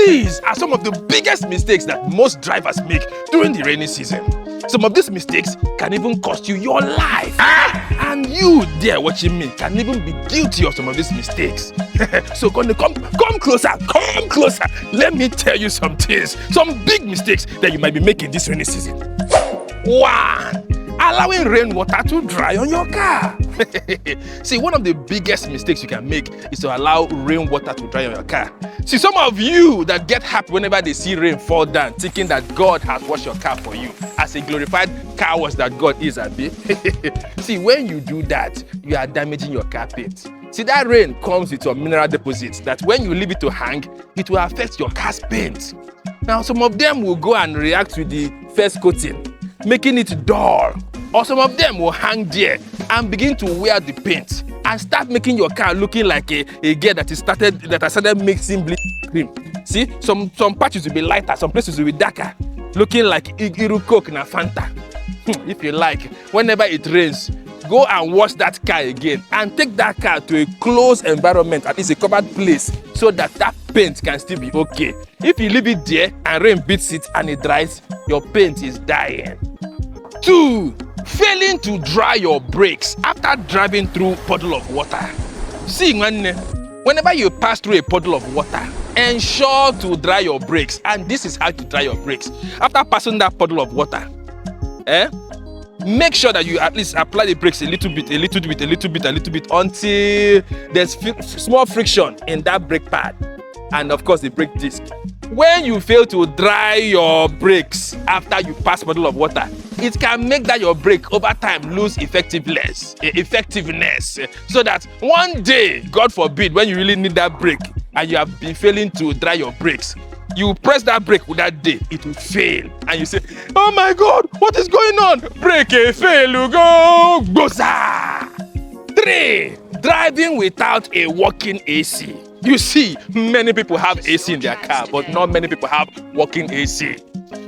These are some of the biggest mistakes that most drivers make during the rainy season. Some of these mistakes can even cost you your life. And you there watching me can even be guilty of some of these mistakes. So come closer, come closer. Let me tell you some things, some big mistakes that you might be making this rainy season. 1. Allowing rainwater to dry on your car. See, one of the biggest mistakes you can make is to allow rainwater to dry on your car. See, some of you that get happy whenever they see rain fall down, thinking that God has washed your car for you, as a glorified car wash that God is, Abi. See, when you do that, you are damaging your car paint. See, that rain comes with some mineral deposits that when you leave it to hang, it will affect your car's paint. Now, some of them will go and react with the first coating, making it dull. Or some of them will hang there and begin to wear the paint and start making your car looking like a girl that has started mixing bleach cream. See, some patches will be lighter, some places will be darker, looking like Iru Coke na Fanta. If you like, whenever it rains, go and wash that car again and take that car to a closed environment, at least a covered place, so that paint can still be okay. If you leave it there and rain beats it and it dries, your paint is dying. 2. Failing to dry your brakes after driving through a puddle of water. See, whenever you pass through a puddle of water, ensure to dry your brakes. And this is how to dry your brakes. After passing that puddle of water, make sure that you at least apply the brakes a little bit until there's small friction in that brake pad and of course the brake disc. When you fail to dry your brakes after you pass a puddle of water, it can make that your brake over time lose effectiveness, so that one day, God forbid, when you really need that brake and you have been failing to dry your brakes, you press that brake with that day, it will fail. And you say, oh my God, what is going on? Brake fail, go, goza. 3. Driving without a working AC. You see, many people have AC in their car, but not many people have working AC.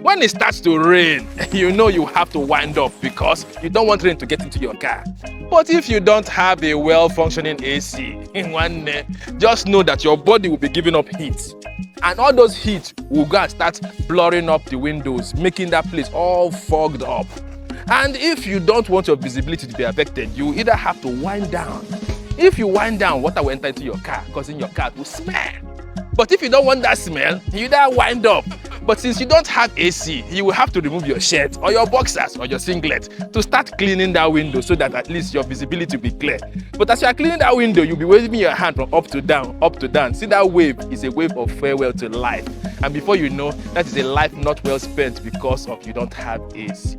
When it starts to rain, you know you have to wind up because you don't want rain to get into your car. But if you don't have a well-functioning AC in one day, just know that your body will be giving up heat. And all those heat will go and start blurring up the windows, making that place all fogged up. And if you don't want your visibility to be affected, you either have to wind down. If you wind down, water will enter into your car, causing your car to smell. But if you don't want that smell, you either wind up. But since you don't have AC, you will have to remove your shirt or your boxers or your singlet to start cleaning that window so that at least your visibility will be clear. But as you are cleaning that window, you'll be waving your hand from up to down. See, that wave is a wave of farewell to life. And before you know, that is a life not well spent because of you don't have AC.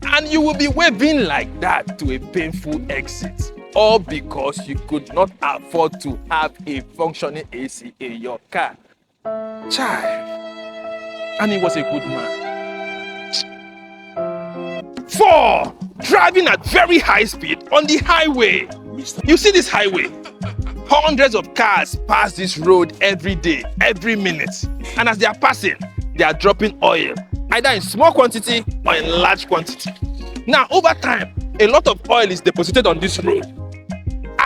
And you will be waving like that to a painful exit. All because you could not afford to have a functioning AC in your car. Child. And he was a good man. 4. Driving at very high speed on the highway. You see this highway? Hundreds of cars pass this road every day, every minute. And as they are passing, they are dropping oil, either in small quantity or in large quantity. Now, over time, a lot of oil is deposited on this road.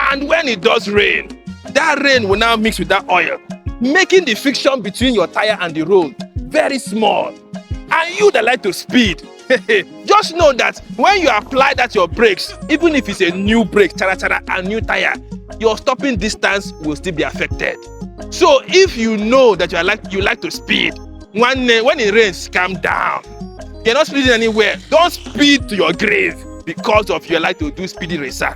And when it does rain, that rain will now mix with that oil, making the friction between your tire and the road very small. And you that like to speed, just know that when you apply that your brakes, even if it's a new brake, a new tire, your stopping distance will still be affected. So if you know that you like to speed, when it rains, calm down. You're not speeding anywhere. Don't speed to your grave because of you like to do speedy racer.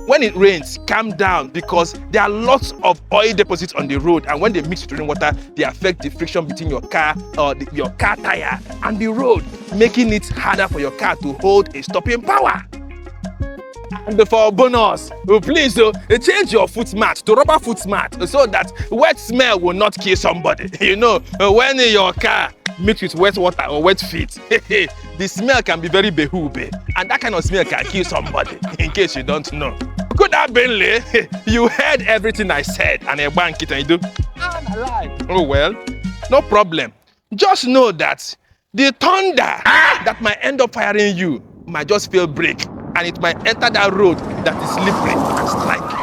When it rains, calm down because there are lots of oil deposits on the road, and when they mix with rainwater, they affect the friction between your car or your car tire and the road, making it harder for your car to hold a stopping power. And for bonus, please change your foot mat to rubber foot mat so that wet smell will not kill somebody. You know, when your car mixed with wet water or wet feet, the smell can be very behoobe, and that kind of smell can kill somebody, in case you don't know. Could have been late. You heard everything I said, and a bank it and you do, I'm alive. Oh well, no problem. Just know that the thunder that might end up firing you might just feel break, and it might enter that road that is slippery and strike.